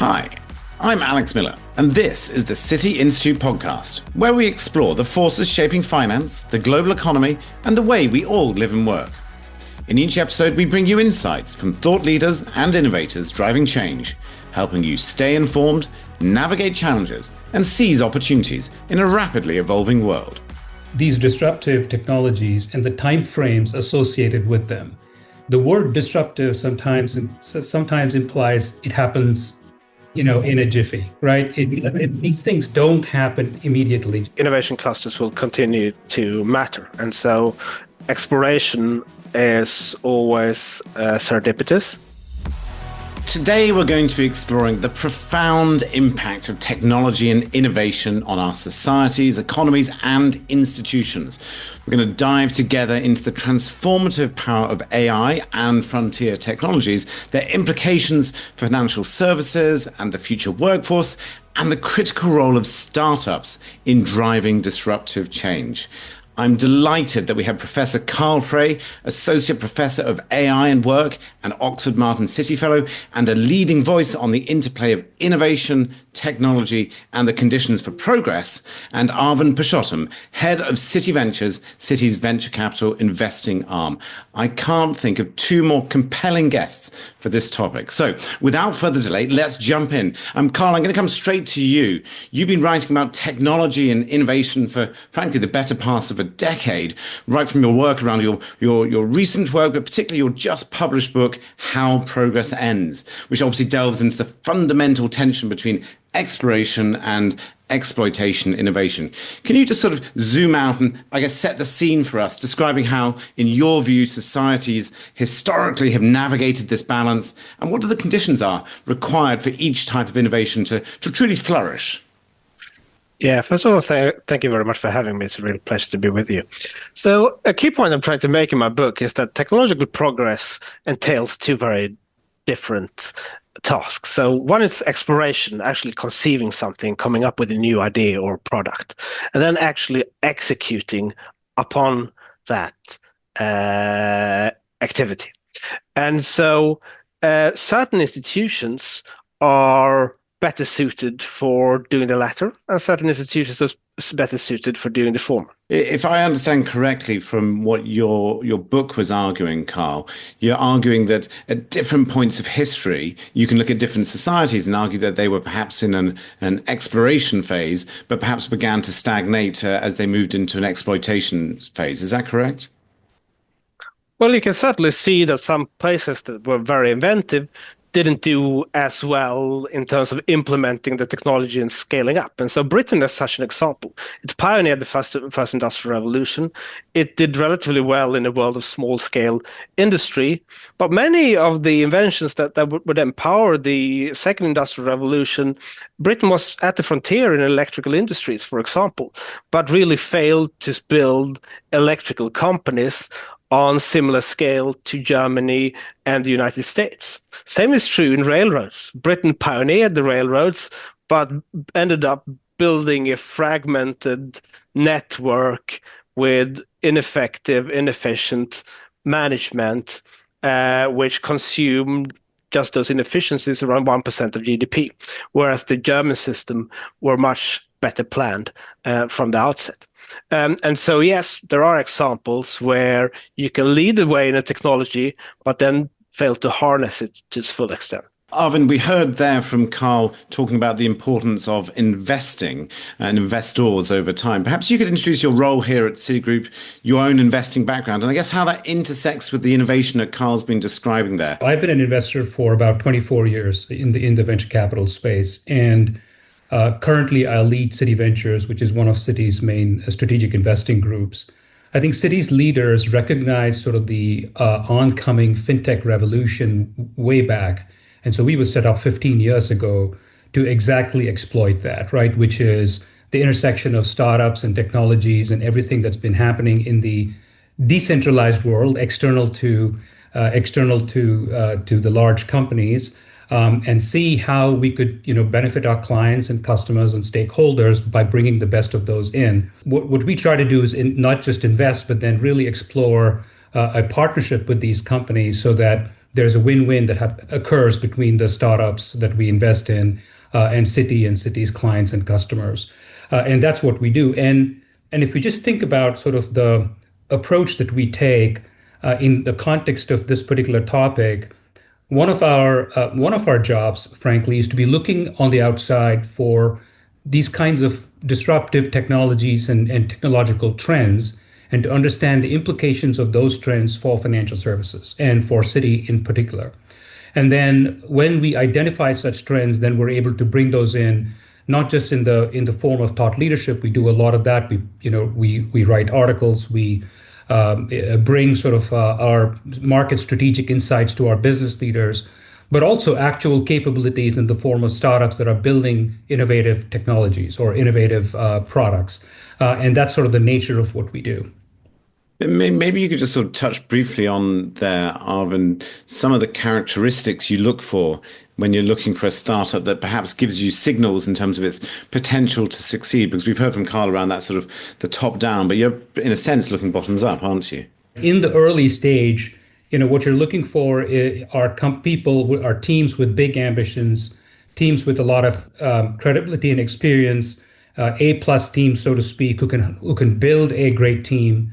Hi, I'm Alex Miller, and this is the Citi Institute podcast, where we explore the forces shaping finance, the global economy, and the way we all live and work. In each episode, we bring you insights from thought leaders and innovators driving change, helping you stay informed, navigate challenges, and seize opportunities in a rapidly evolving world. These disruptive technologies and the time frames associated with them. The word disruptive sometimes implies it happens, in a jiffy, right? These things don't happen immediately. Innovation clusters will continue to matter. And so exploration is always serendipitous. Today, we're going to be exploring the profound impact of technology and innovation on our societies, economies, and institutions. We're going to dive together into the transformative power of AI and frontier technologies, their implications for financial services and the future workforce, and the critical role of startups in driving disruptive change. I'm delighted that we have Professor Carl Frey, Associate Professor of AI and Work and Oxford Martin Citi Fellow, and a leading voice on the interplay of innovation, technology, and the conditions for progress, and Arvind Purushotham, Head of Citi Ventures, Citi's venture capital investing arm. I can't think of two more compelling guests for this topic. So without further delay, let's jump in. Carl, I'm going to come straight to you. You've been writing about technology and innovation for, frankly, the better part of a decade, right from your work around your recent work, but particularly your just published book, How Progress Ends, which obviously delves into the fundamental tension between exploration and exploitation innovation. Can you just sort of zoom out and, I guess, set the scene for us, describing how, in your view, societies historically have navigated this balance, and what the conditions are required for each type of innovation to truly flourish? Yeah, first of all, thank you very much for having me. It's a real pleasure to be with you. So a key point I'm trying to make in my book is that technological progress entails two very different tasks. So one is exploration, actually conceiving something, coming up with a new idea or product, and then actually executing upon that activity. And so certain institutions are better suited for doing the latter, and certain institutions are better suited for doing the former. If I understand correctly from what your book was arguing, Carl, you're arguing that at different points of history, you can look at different societies and argue that they were perhaps in an exploration phase, but perhaps began to stagnate as they moved into an exploitation phase. Is that correct? Well, you can certainly see that some places that were very inventive didn't do as well in terms of implementing the technology and scaling up. And so Britain is such an example. It pioneered the first industrial revolution. It did relatively well in a world of small-scale industry. But many of the inventions that would empower the second industrial revolution, Britain was at the frontier in electrical industries, for example, but really failed to build electrical companies on similar scale to Germany and the United States. Same is true in railroads. Britain pioneered the railroads, but ended up building a fragmented network with ineffective, inefficient management, which consumed just those inefficiencies around 1% of GDP, whereas the German system were much better planned from the outset. And so, yes, there are examples where you can lead the way in a technology, but then fail to harness it to its full extent. Arvind, we heard there from Carl talking about the importance of investing and investors over time. Perhaps you could introduce your role here at Citigroup, your own investing background, and I guess how that intersects with the innovation that Carl's been describing there. I've been an investor for about 24 years in the venture capital space, and currently, I lead Citi Ventures, which is one of Citi's main strategic investing groups. I think Citi's leaders recognize sort of the oncoming fintech revolution way back. And so we were set up 15 years ago to exactly exploit that, right? Which is the intersection of startups and technologies and everything that's been happening in the decentralized world, external to the large companies, and see how we could, benefit our clients and customers and stakeholders by bringing the best of those in. What we try to do is not just invest, but then really explore a partnership with these companies so that there's a win-win that occurs between the startups that we invest in and Citi's clients and customers. And that's what we do. And if we just think about sort of the approach that we take in the context of this particular topic, one of our jobs, frankly, is to be looking on the outside for these kinds of disruptive technologies and technological trends, and to understand the implications of those trends for financial services and for Citi in particular. And then when we identify such trends, then we're able to bring those in, not just in the form of thought leadership. We do a lot of that. We write articles. We bring sort of our market strategic insights to our business leaders, but also actual capabilities in the form of startups that are building innovative technologies or innovative products. And that's sort of the nature of what we do. Maybe you could just sort of touch briefly on there, Arvind, some of the characteristics you look for when you're looking for a startup that perhaps gives you signals in terms of its potential to succeed. Because we've heard from Carl around that sort of the top down, but you're in a sense looking bottoms up, aren't you? In the early stage, what you're looking for are people, are teams with big ambitions, teams with a lot of credibility and experience, A+ teams, so to speak, who can build a great team.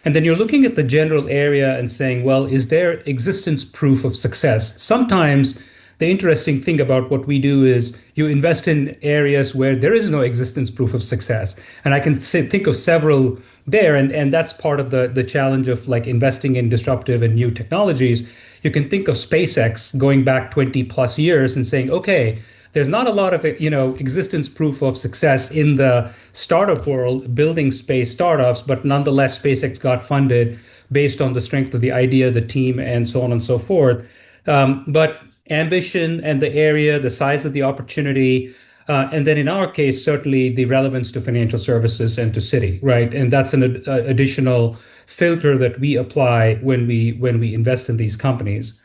And then you're looking at the general area and saying, well, is there existence proof of success? Sometimes the interesting thing about what we do is you invest in areas where there is no existence proof of success. And I can think of several there. And that's part of the challenge of like investing in disruptive and new technologies. You can think of SpaceX going back 20 plus years and saying, okay, there's not a lot of existence proof of success in the startup world, building space startups, but nonetheless, SpaceX got funded based on the strength of the idea, the team, and so on and so forth. But ambition and the area, the size of the opportunity, and then in our case, certainly the relevance to financial services and to Citi, right? And that's an additional filter that we apply when we invest in these companies.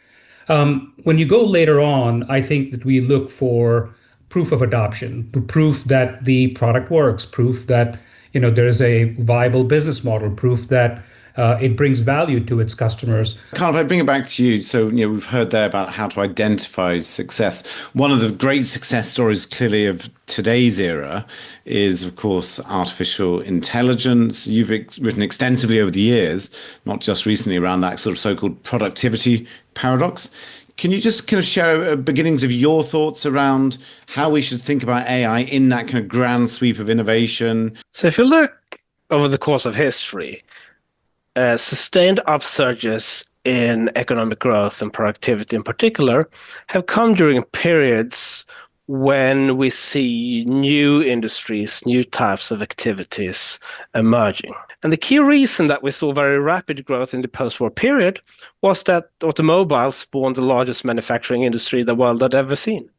When you go later on, I think that we look for proof of adoption, proof that the product works, proof that there is a viable business model, proof that it brings value to its customers. Carl, if I bring it back to you, so we've heard there about how to identify success. One of the great success stories, clearly, of today's era is, of course, artificial intelligence. You've written extensively over the years, not just recently, around that sort of so-called productivity paradox. Can you just kind of share beginnings of your thoughts around how we should think about AI in that kind of grand sweep of innovation? So if you look over the course of history, sustained upsurges in economic growth and productivity in particular have come during periods when we see new industries, new types of activities emerging. And the key reason that we saw very rapid growth in the post-war period was that automobiles spawned the largest manufacturing industry the world had ever seen.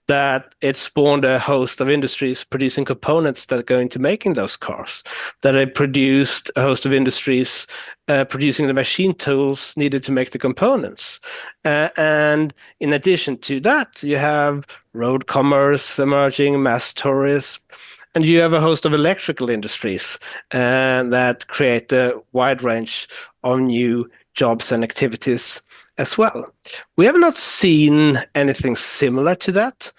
That it spawned a host of industries producing components that go into making those cars, that it produced a host of industries producing the machine tools needed to make the components. And in addition to that, you have road commerce emerging, mass tourism, and you have a host of electrical industries that create a wide range of new jobs and activities as well. We have not seen anything similar to that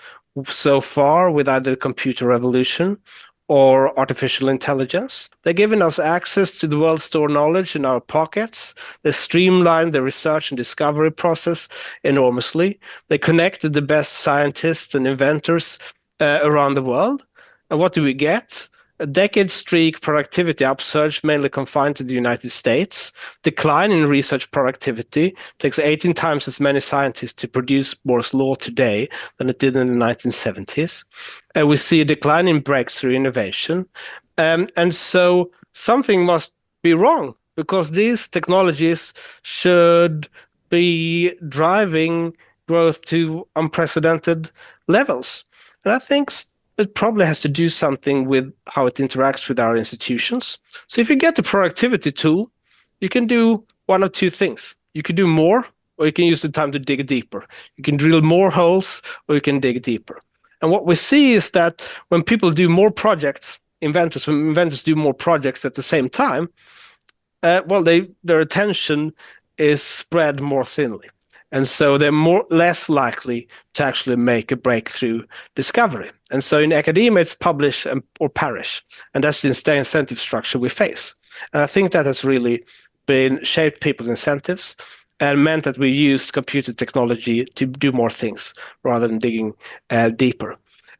so far with either the computer revolution or artificial intelligence. They're giving us access to the world's stored knowledge in our pockets. They streamlined the research and discovery process enormously. They connected the best scientists and inventors around the world. And what do we get? A decade streak productivity upsurge, mainly confined to the United States. Decline in research productivity. Takes 18 times as many scientists to produce Moore's law today than it did in the 1970s. We see a decline in breakthrough innovation. And so something must be wrong, because these technologies should be driving growth to unprecedented levels. And I think it probably has to do something with how it interacts with our institutions. So if you get the productivity tool, you can do one of two things. You can do more, or you can use the time to dig deeper. You can drill more holes, or you can dig deeper. And what we see is that when people do more projects, when inventors do more projects at the same time, their attention is spread more thinly. And so they're less likely to actually make a breakthrough discovery. And so in academia, it's publish or perish. And that's the incentive structure we face. And I think that has really been shaped people's incentives and meant that we used computer technology to do more things rather than digging deeper.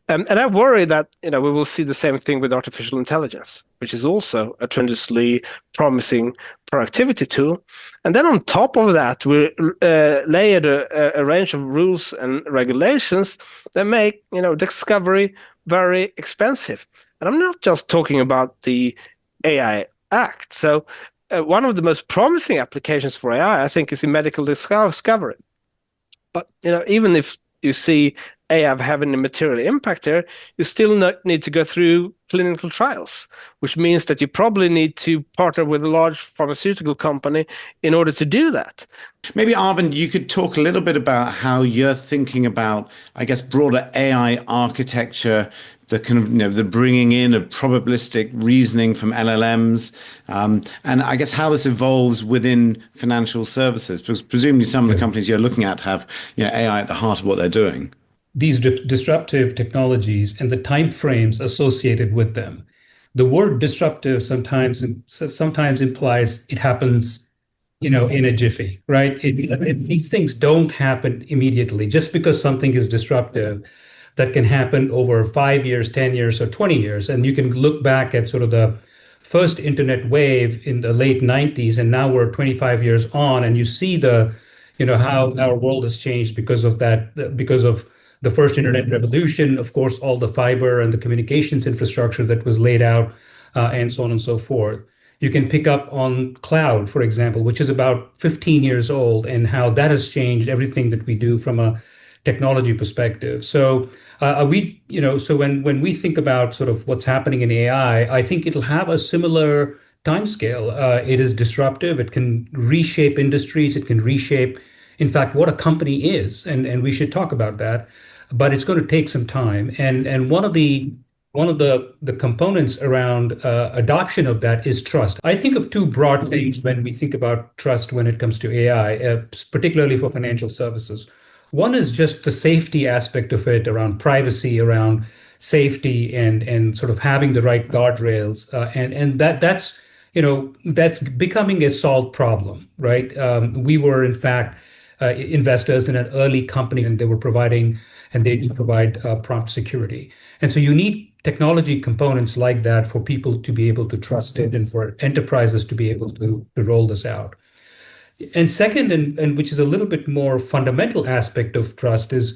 And I worry that we will see the same thing with artificial intelligence, which is also a tremendously promising productivity tool. And then on top of that, we layered a range of rules and regulations that make discovery very expensive. And I'm not just talking about the AI Act. So one of the most promising applications for AI, I think, is in medical discovery. But even if you see AI having a material impact there, you still need to go through clinical trials, which means that you probably need to partner with a large pharmaceutical company in order to do that. Maybe, Arvind, you could talk a little bit about how you're thinking about, I guess, broader AI architecture, the kind of, the bringing in of probabilistic reasoning from LLMs, and I guess how this evolves within financial services, because presumably some of the companies you're looking at have AI at the heart of what they're doing. These disruptive technologies and the timeframes associated with them. The word disruptive sometimes implies it happens, in a jiffy, right? These things don't happen immediately. Just because something is disruptive, that can happen over 5 years, 10 years, or 20 years. And you can look back at sort of the first internet wave in the late 90s, and now we're 25 years on, and you see how our world has changed because of that, because of the first internet revolution, of course, all the fiber and the communications infrastructure that was laid out, and so on and so forth. You can pick up on cloud, for example, which is about 15 years old, and how that has changed everything that we do from a technology perspective. So when we think about sort of what's happening in AI, I think it'll have a similar timescale. It is disruptive. It can reshape industries. It can reshape, in fact, what a company is, and we should talk about that. But it's going to take some time. And one of the components around adoption of that is trust. I think of two broad things when we think about trust when it comes to AI, particularly for financial services. One is just the safety aspect of it, around privacy, around safety, and sort of having the right guardrails, and that's becoming a solved problem, right? We were in fact investors in an early company, and they do provide prompt security, and so you need technology components like that for people to be able to trust it, and for enterprises to be able to roll this out. And second, and which is a little bit more fundamental aspect of trust, is,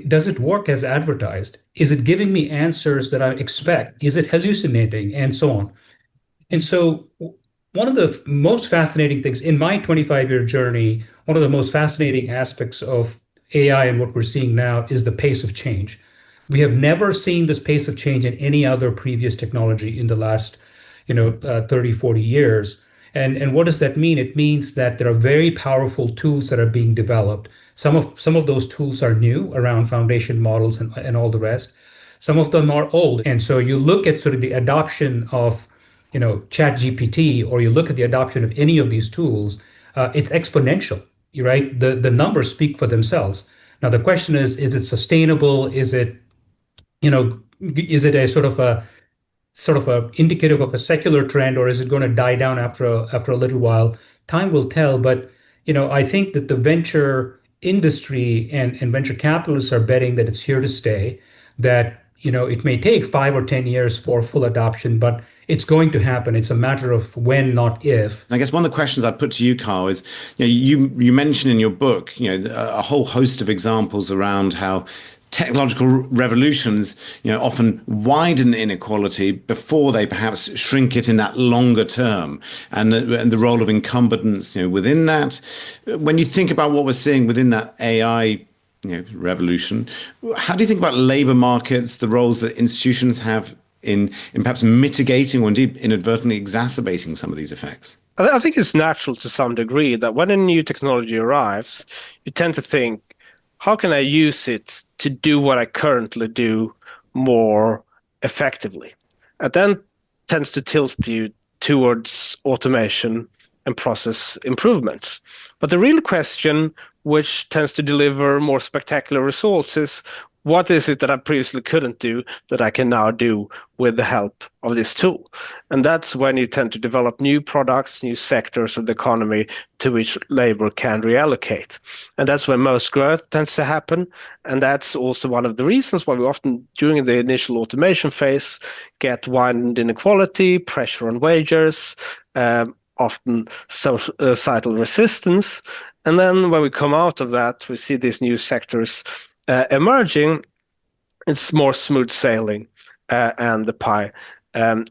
does it work as advertised? Is it giving me answers that I expect? Is it hallucinating? And so on. And so one of the most fascinating things in my 25-year journey, one of the most fascinating aspects of AI and what we're seeing now is the pace of change. We have never seen this pace of change in any other previous technology in the last 30, 40 years. And what does that mean? It means that there are very powerful tools that are being developed. Some of those tools are new, around foundation models and all the rest. Some of them are old. And so you look at sort of the adoption of ChatGPT, or you look at the adoption of any of these tools, it's exponential, right? The numbers speak for themselves. Now the question is it sustainable? Is it a sort of a indicative of a secular trend, or is it going to die down after a little while? Time will tell. But I think that the venture industry and venture capitalists are betting that it's here to stay, that it may take 5 or 10 years for full adoption, but it's going to happen. It's a matter of when, not if. I guess one of the questions I'd put to you, Carl, is you mentioned in your book a whole host of examples around how technological revolutions often widen inequality before they perhaps shrink it in that longer term, and the role of incumbents within that. When you think about what we're seeing within that AI revolution, how do you think about labor markets, the roles that institutions have in perhaps mitigating or indeed inadvertently exacerbating some of these effects? I think it's natural to some degree that when a new technology arrives, you tend to think, how can I use it to do what I currently do more effectively? And then tends to tilt you towards automation and process improvements. But the real question, which tends to deliver more spectacular results, is what is it that I previously couldn't do that I can now do with the help of this tool? And that's when you tend to develop new products, new sectors of the economy to which labor can reallocate. And that's when most growth tends to happen. And that's also one of the reasons why we often, during the initial automation phase, get widened inequality, pressure on wages, often societal resistance. And then when we come out of that, we see these new sectors emerging. It's more smooth sailing, and the pie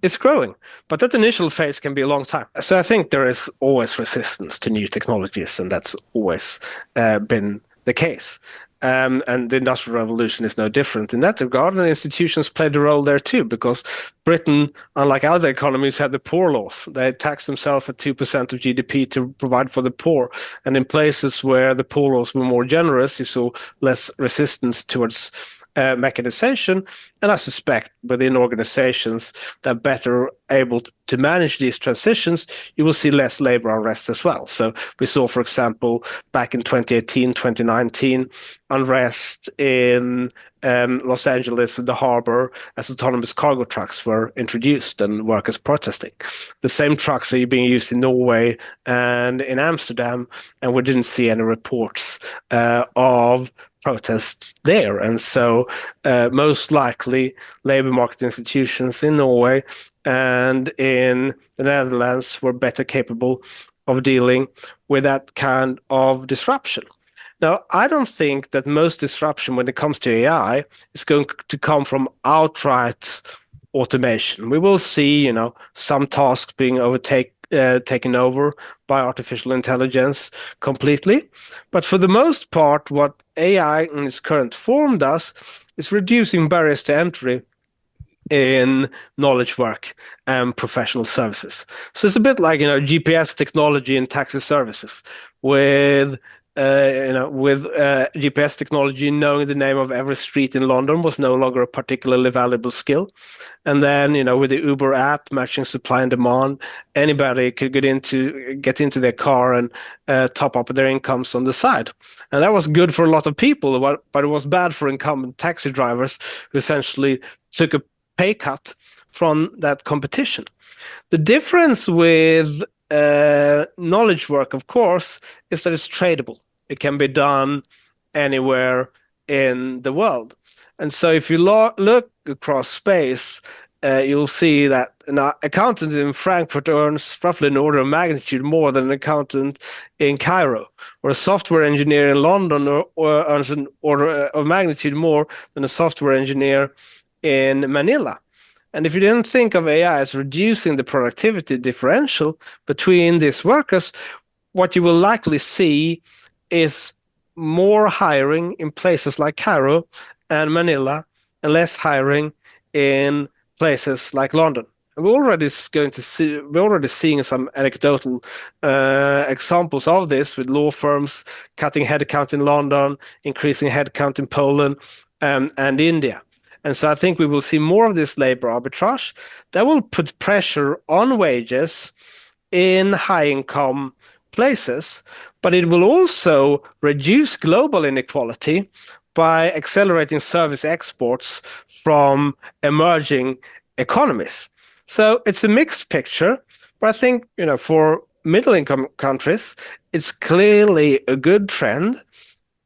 is growing. But that initial phase can be a long time. So I think there is always resistance to new technologies, and that's always been the case. And the Industrial Revolution is no different in that regard, and institutions played a role there too, because Britain, unlike other economies, had the poor laws. They taxed themselves at 2% of GDP to provide for the poor. And in places where the poor laws were more generous, you saw less resistance towards mechanization. And I suspect within organizations that are better able to manage these transitions, you will see less labor unrest as well. So we saw, for example, back in 2018, 2019, unrest in Los Angeles in the harbor as autonomous cargo trucks were introduced and workers protesting. The same trucks are being used in Norway and in Amsterdam, and we didn't see any reports of protests there. And so most likely labor market institutions in Norway and in the Netherlands were better capable of dealing with that kind of disruption. Now, I don't think that most disruption when it comes to AI is going to come from outright automation. We will see, some tasks being taken over by artificial intelligence completely. But for the most part, what AI in its current form does is reducing barriers to entry in knowledge work and professional services. So it's a bit like, GPS technology in taxi services, with GPS technology, knowing the name of every street in London was no longer a particularly valuable skill. And then, with the Uber app matching supply and demand, anybody could get into their car and top up their incomes on the side. And that was good for a lot of people, but it was bad for incumbent taxi drivers who essentially took a pay cut from that competition. The difference with knowledge work, of course, is that it's tradable. It can be done anywhere in the world. And so if you look across space, you'll see that an accountant in Frankfurt earns roughly an order of magnitude more than an accountant in Cairo, or a software engineer in London or earns an order of magnitude more than a software engineer in Manila. And if you didn't think of AI as reducing the productivity differential between these workers, what you will likely see is more hiring in places like Cairo and Manila, and less hiring in places like London. And we're already seeing some anecdotal examples of this, with law firms cutting headcount in London, increasing headcount in Poland and India. And so I think we will see more of this labor arbitrage that will put pressure on wages in high-income places, but it will also reduce global inequality by accelerating service exports from emerging economies. So it's a mixed picture, but I think, for middle-income countries, it's clearly a good trend,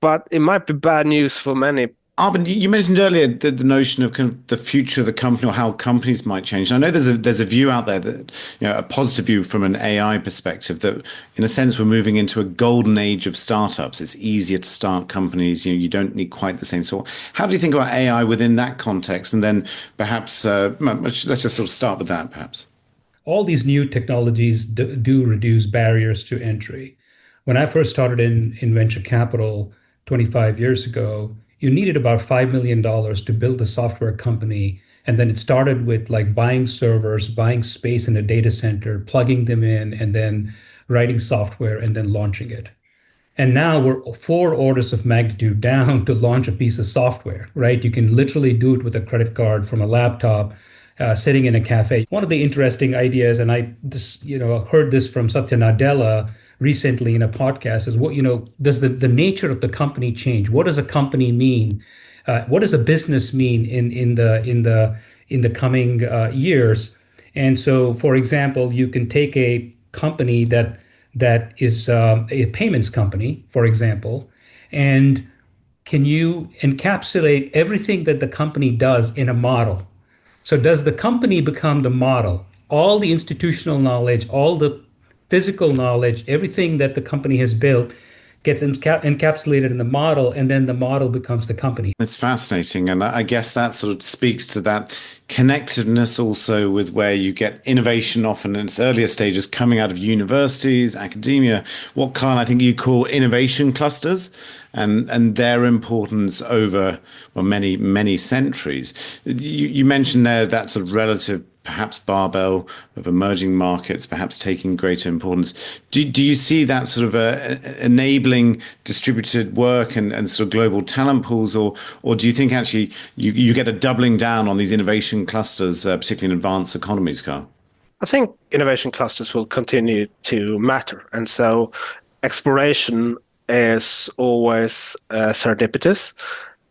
but it might be bad news for many. Arvind, you mentioned earlier the notion of kind of the future of the company, or how companies might change. And I know there's a view out there that, a positive view from an AI perspective, that in a sense we're moving into a golden age of startups. It's easier to start companies. You don't need quite the same sort. How do you think about AI within that context? And then perhaps let's just sort of start with that, perhaps. All these new technologies do reduce barriers to entry. When I first started in venture capital 25 years ago, you needed about $5 million to build a software company. And then it started with like buying servers, buying space in a data center, plugging them in, and then writing software and then launching it. And now we're 4 orders of magnitude down to launch a piece of software, right? You can literally do it with a credit card from a laptop sitting in a cafe. One of the interesting ideas, and heard this from Satya Nadella recently in a podcast, is does the nature of the company change? What does a company mean? What does a business mean in the coming years? And so, for example, you can take a company that is a payments company, for example, and can you encapsulate everything that the company does in a model? So does the company become the model? All the institutional knowledge, all the physical knowledge, everything that the company has built gets encapsulated in the model, and then the model becomes the company. It's fascinating. And I guess that sort of speaks to that connectiveness also with where you get innovation often in its earlier stages coming out of universities, academia, what Carl, I think you call innovation clusters, and their importance over, well, many centuries. You mentioned there that sort of relative perhaps barbell of emerging markets, perhaps taking greater importance. Do you see that sort of enabling distributed work and sort of global talent pools, or do you think actually you get a doubling down on these innovation clusters, particularly in advanced economies, Carl? I think innovation clusters will continue to matter. And so exploration is always serendipitous.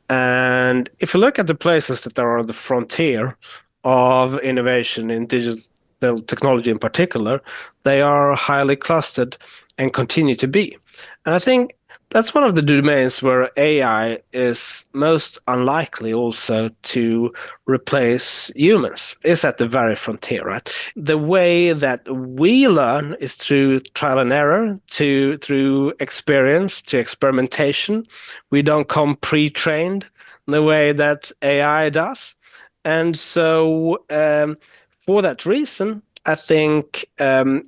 And if you look at the places that are on the frontier of innovation in digital technology in particular, they are highly clustered and continue to be. And I think that's one of the domains where AI is most unlikely also to replace humans, is at the very frontier, right? The way that we learn is through trial and error, through experience, to experimentation. We don't come pre-trained the way that AI does. And so for that reason, I think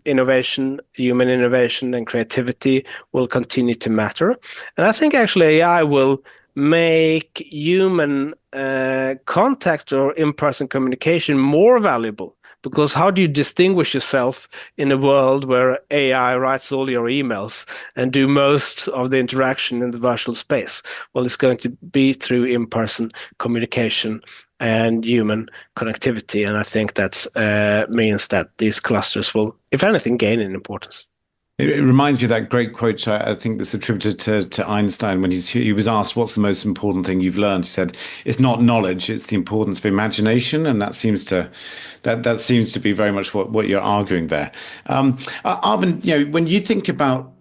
innovation, human innovation and creativity will continue to matter. And I think actually AI will make human contact or in-person communication more valuable. Because how do you distinguish yourself in a world where AI writes all your emails and do most of the interaction in the virtual space? Well, it's going to be through in-person communication and human connectivity. And I think that means that these clusters will, if anything, gain in importance. It reminds me of that great quote, I think that's attributed to Einstein when he was asked, what's the most important thing you've learned? He said, it's not knowledge, it's the importance of imagination. And that seems to be very much what you're arguing there. Arvind, when you think about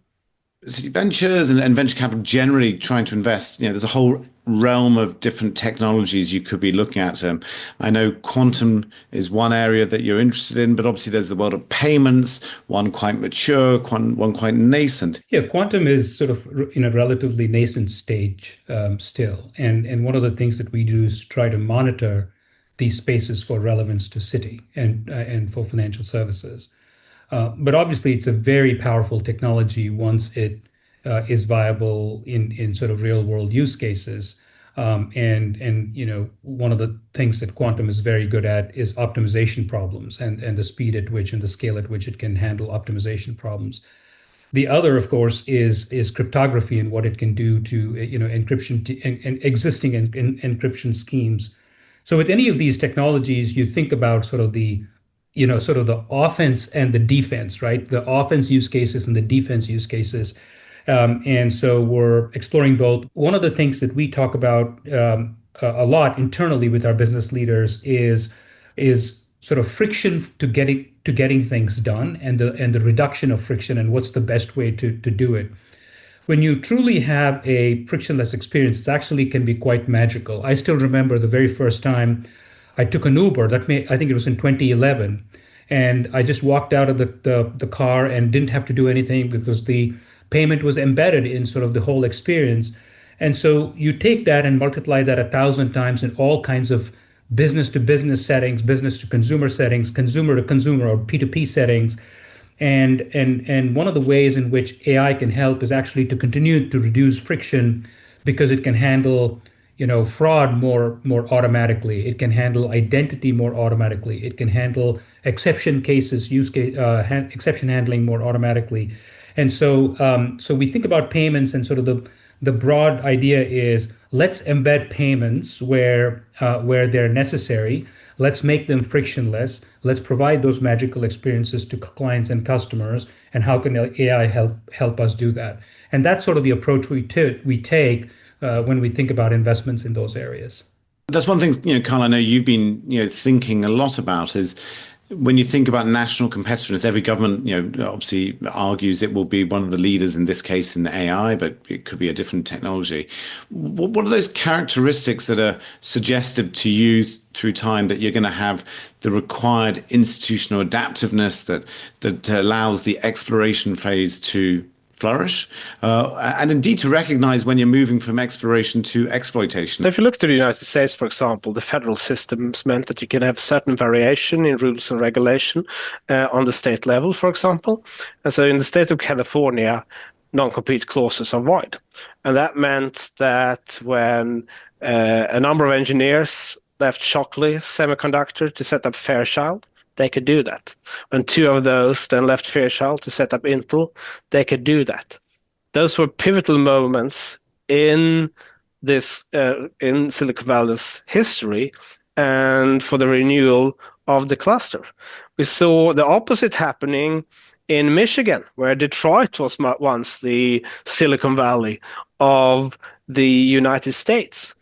Citi Ventures and venture capital generally trying to invest, there's a whole realm of different technologies you could be looking at. I know quantum is one area that you're interested in, but obviously there's the world of payments, one quite mature, one quite nascent. Yeah, quantum is sort of in a relatively nascent stage still. And one of the things that we do is try to monitor these spaces for relevance to Citi and for financial services. But obviously, it's a very powerful technology once it is viable in sort of real world use cases. And one of the things that quantum is very good at is optimization problems and the speed at which and the scale at which it can handle optimization problems. The other, of course, is cryptography and what it can do to encryption and existing encryption schemes. So with any of these technologies, you think about sort of the offense and the defense, right? The offense use cases and the defense use cases. And so we're exploring both. One of the things that we talk about a lot internally with our business leaders is sort of friction to getting things done and the reduction of friction and what's the best way to do it. When you truly have a frictionless experience, it actually can be quite magical. I still remember the very first time I took an Uber. I think it was in 2011, and I just walked out of the car and didn't have to do anything because the payment was embedded in sort of the whole experience. And so you take that and multiply that 1,000 times in all kinds of business to business settings, business to consumer settings, consumer to consumer or P2P settings. And one of the ways in which AI can help is actually to continue to reduce friction because it can handle fraud more automatically. It can handle identity more automatically. It can handle exception cases, exception handling more automatically. And so we think about payments, and sort of the broad idea is let's embed payments where they're necessary, Let's make them frictionless. Let's provide those magical experiences to clients and customers. And how can AI help us do that? And that's sort of the approach we take when we think about investments in those areas. That's one thing, Carl, I know you've been, thinking a lot about is when you think about national competitiveness, every government, obviously argues it will be one of the leaders in this case in AI, but it could be a different technology. What are those characteristics that are suggestive to you through time that you're going to have the required institutional adaptiveness that allows the exploration phase to flourish, and indeed to recognize when you're moving from exploration to exploitation? If you look to the United States, for example, the federal systems meant that you can have certain variation in rules and regulation on the state level, for example. And so in the state of California, non-compete clauses are void. And that meant that when a number of engineers left Shockley Semiconductor to set up Fairchild, they could do that. When two of those then left Fairchild to set up Intel, they could do that. Those were pivotal moments in this in Silicon Valley's history and for the renewal of the cluster. We saw the opposite happening in Michigan, where Detroit was once the Silicon Valley of the United States.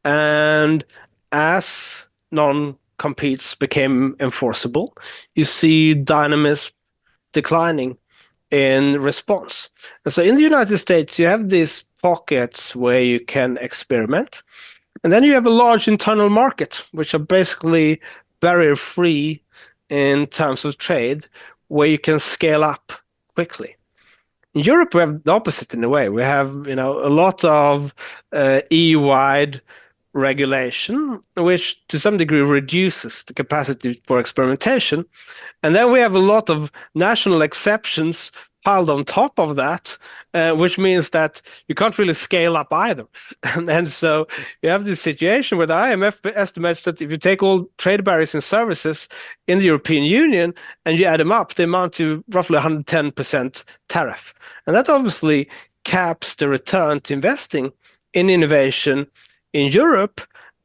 And as non-competes became enforceable, you see dynamism declining in response. And so in the United States, you have these pockets where you can experiment. And then you have a large internal market, which are basically barrier-free in terms of trade, where you can scale up quickly. In Europe, we have the opposite in a way. We have, a lot of EU-wide regulation, which to some degree reduces the capacity for experimentation. And then we have a lot of national exceptions piled on top of that, which means that you can't really scale up either. And so you have this situation where the IMF estimates that if you take all trade barriers and services in the European Union and you add them up, they amount to roughly 110% tariff. And that obviously caps the return to investing in innovation in Europe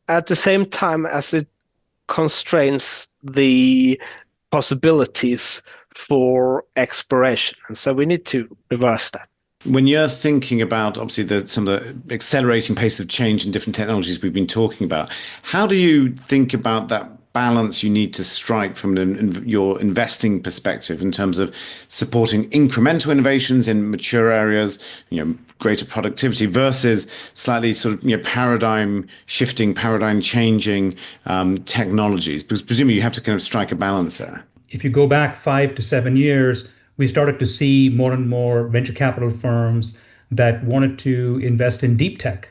at the same time as it constrains the possibilities for exploration. And so we need to reverse that. When you're thinking about, obviously, some of the accelerating pace of change in different technologies we've been talking about, how do you think about that balance you need to strike from your investing perspective in terms of supporting incremental innovations in mature areas, greater productivity versus slightly sort of paradigm shifting, paradigm changing technologies? Because presumably you have to kind of strike a balance there. If you go back 5 to 7 years, we started to see more and more venture capital firms that wanted to invest in deep tech.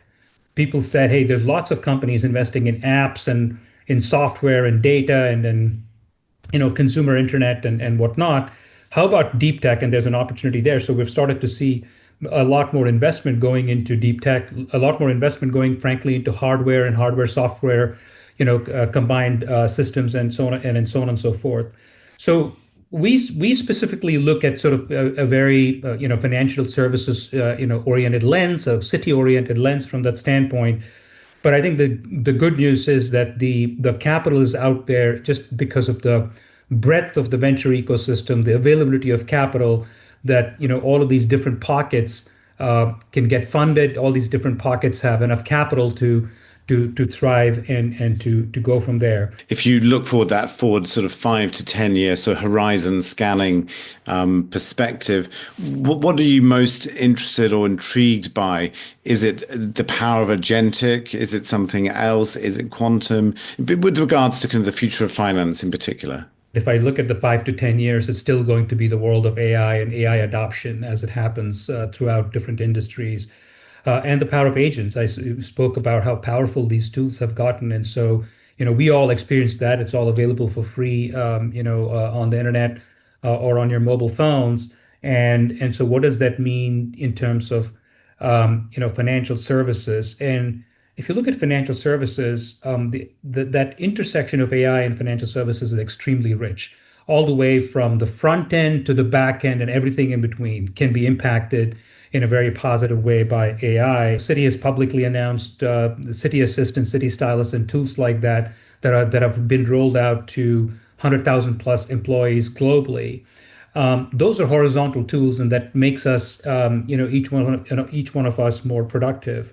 People said, hey, there's lots of companies investing in apps and in software and data and then, consumer internet and whatnot. How about deep tech? And there's an opportunity there. So we've started to see a lot more investment going into deep tech, a lot more investment going, frankly, into hardware and hardware software, combined systems and so on and so forth. So we specifically look at sort of a very financial services oriented lens, a city-oriented lens from that standpoint. But I think the good news is that the capital is out there just because of the breadth of the venture ecosystem, the availability of capital, that all of these different pockets can get funded. All these different pockets have enough capital to thrive and to go from there. If you look forward sort of 5 to 10 years, so horizon scanning perspective, what are you most interested or intrigued by? Is it the power of agentic? Is it something else? Is it quantum? With regards to kind of the future of finance in particular. If I look at the 5 to 10 years, it's still going to be the world of AI and AI adoption as it happens throughout different industries. And the power of agents. I spoke about how powerful these tools have gotten. And so, we all experience that. It's all available for free, on the internet or on your mobile phones. And so what does that mean in terms of, financial services? And if you look at financial services, that intersection of AI and financial services is extremely rich. All the way from the front end to the back end and everything in between can be impacted in a very positive way by AI. Citi has publicly announced the Citi Assistant, Citi Stylus, and tools like that that have been rolled out to 100,000 plus employees globally. Those are horizontal tools, and that makes us, each one of us more productive.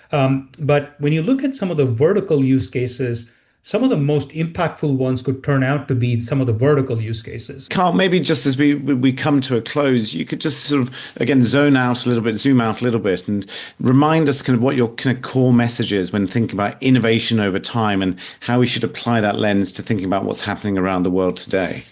But when you look at some of the vertical use cases, some of the most impactful ones could turn out to be some of the vertical use cases. Carl, maybe just as we come to a close, you could just sort of, again, zoom out a little bit and remind us kind of what your kind of core message is when thinking about innovation over time and how we should apply that lens to thinking about what's happening around the world today.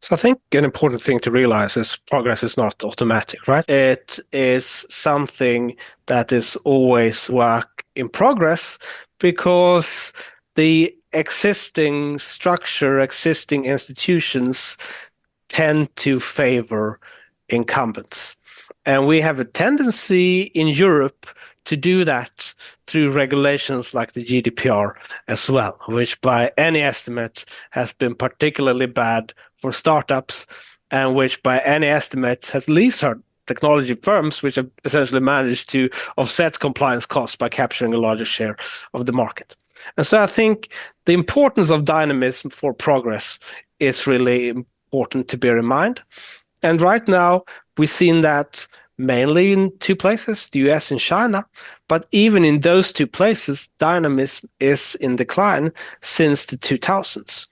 So I think an important thing to realize is progress is not automatic, right? It is something that is always work in progress because the existing structure, existing institutions tend to favor incumbents. And we have a tendency in Europe to do that through regulations like the GDPR as well, which by any estimate has been particularly bad for startups and which by any estimate has at least hurt technology firms, which have essentially managed to offset compliance costs by capturing a larger share of the market. And so I think the importance of dynamism for progress is really important to bear in mind. And right now, we've seen that mainly in two places, the US and China. But even in those two places, dynamism is in decline since the 2000s.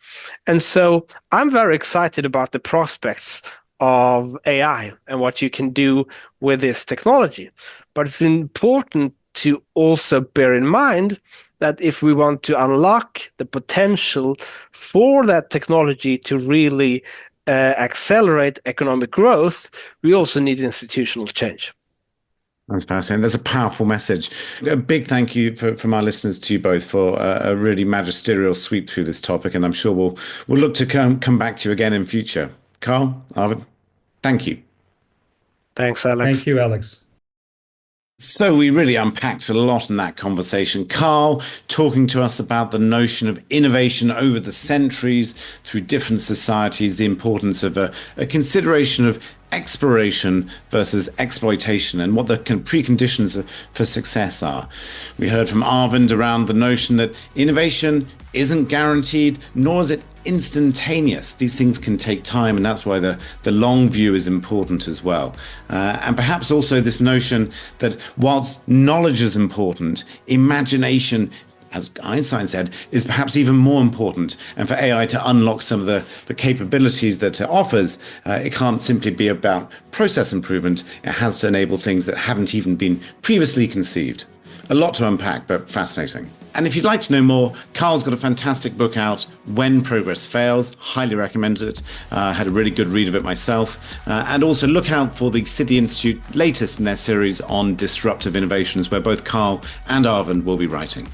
And so I'm very excited about the prospects of AI and what you can do with this technology. But it's important to also bear in mind that if we want to unlock the potential for that technology to really accelerate economic growth, we also need institutional change. That's fascinating. That's a powerful message. A big thank you from our listeners to you both for a really magisterial sweep through this topic, and I'm sure we'll look to come back to you again in future. Carl, Arvind, thank you. Thanks, Alex. Thank you, Alex. So we really unpacked a lot in that conversation. Carl talking to us about the notion of innovation over the centuries through different societies, the importance of a consideration of exploration versus exploitation and what the preconditions for success are. We heard from Arvind around the notion that innovation isn't guaranteed, nor is it instantaneous. These things can take time, and that's why the long view is important as well. And perhaps also this notion that whilst knowledge is important, imagination, as Einstein said, is perhaps even more important. And for AI to unlock some of the capabilities that it offers, it can't simply be about process improvement. It has to enable things that haven't even been previously conceived. A lot to unpack, but fascinating. And if you'd like to know more, Carl's got a fantastic book out, When Progress Fails. Highly recommend it. Had a really good read of it myself. And also look out for the Citi Institute latest in their series on disruptive innovations, where both Carl and Arvind will be writing.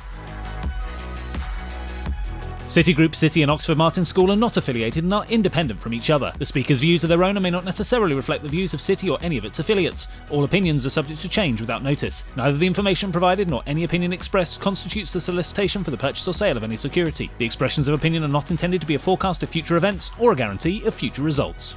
Citigroup, Citi and Oxford Martin School are not affiliated and are independent from each other. The speakers' views are their own and may not necessarily reflect the views of Citi or any of its affiliates. All opinions are subject to change without notice. Neither the information provided nor any opinion expressed constitutes the solicitation for the purchase or sale of any security. The expressions of opinion are not intended to be a forecast of future events or a guarantee of future results.